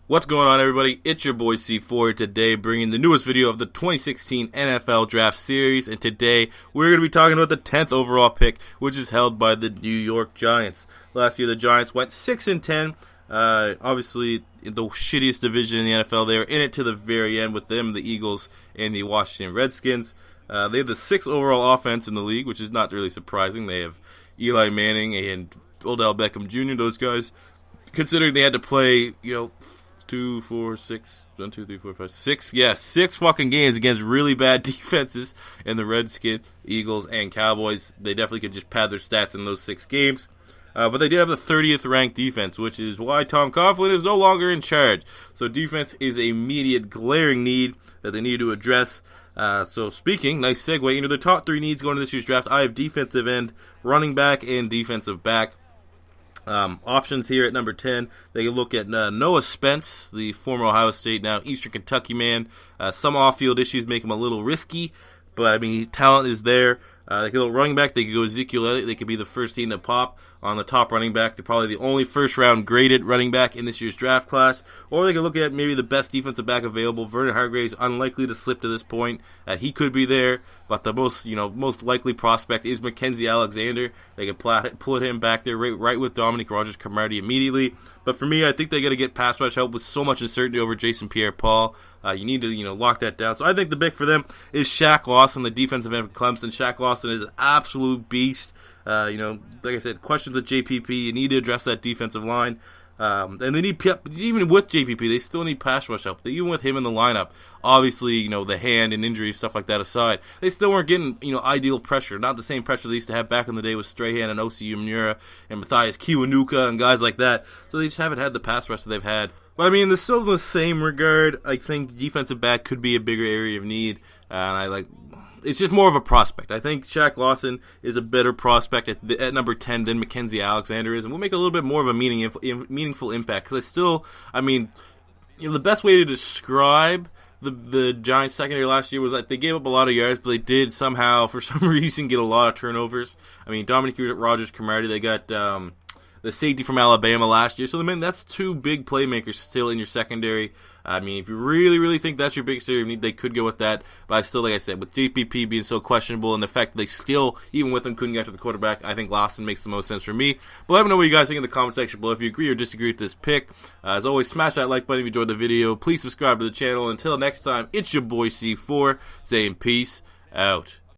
What's going on, everybody? It's your boy C4 today, bringing the newest video of the 2016 NFL Draft Series. And today, we're going to be talking about the 10th overall pick, which is held by the New York Giants. Last year, the Giants went 6-10. Obviously, the shittiest division in the NFL. They were in it to the very end with them, the Eagles, and the Washington Redskins. They have the 6th overall offense in the league, which is not really surprising. They have Eli Manning and Odell Beckham Jr., those guys. Considering they had to play, 6 fucking games against really bad defenses in the Redskins, Eagles, and Cowboys. They definitely could just pad their stats in those 6 games. But they did have the 30th ranked defense, which is why Tom Coughlin is no longer in charge. So defense is an immediate glaring need that they need to address. So speaking, nice segue into the top 3 needs going to this year's draft. I have defensive end, running back, and defensive back. Options here at number 10, they can look at Noah Spence, the former Ohio State, now Eastern Kentucky man. Some off-field issues make him a little risky, but I mean, talent is there. They could go running back. They could go Ezekiel Elliot. They could be the first team to pop on the top running back. They're probably the only first-round graded running back in this year's draft class. Or they could look at maybe the best defensive back available. Vernon Hargreaves, unlikely to slip to this point. He could be there, but the most likely prospect is Mackenzie Alexander. They could put him back there right with Dominique Rodgers-Cromartie immediately. But for me, I think they got to get pass rush help with so much uncertainty over Jason Pierre Paul. You need to lock that down. So I think the pick for them is Shaq Lawson, the defensive end for Clemson. Shaq Lawson is an absolute beast. Like I said, questions with JPP. You need to address that defensive line. And they need, even with JPP, they still need pass rush help. Even with him in the lineup, obviously, the hand and injuries, stuff like that aside, they still weren't getting, ideal pressure. Not the same pressure they used to have back in the day with Strahan and O.C. Umenyiora and Matthias Kiwanuka and guys like that. So they just haven't had the pass rush that they've had. But I mean, they're still in the same regard. I think defensive back could be a bigger area of need. And it's just more of a prospect. I think Shaq Lawson is a better prospect at number 10 than Mackenzie Alexander is, and will make a little bit more of a meaningful impact. Because the best way to describe the Giants secondary last year was that they gave up a lot of yards, but they did somehow, for some reason, get a lot of turnovers. I mean, Dominique Rodgers-Cromartie, they got the safety from Alabama last year. So, that's 2 big playmakers still in your secondary. I mean, if you really, really think that's your biggest area of need, they could go with that. But I still, like I said, with JPP being so questionable and the fact that they still, even with him, couldn't get to the quarterback, I think Lawson makes the most sense for me. But let me know what you guys think in the comment section below if you agree or disagree with this pick. As always, smash that like button if you enjoyed the video. Please subscribe to the channel. Until next time, it's your boy C4 saying peace out.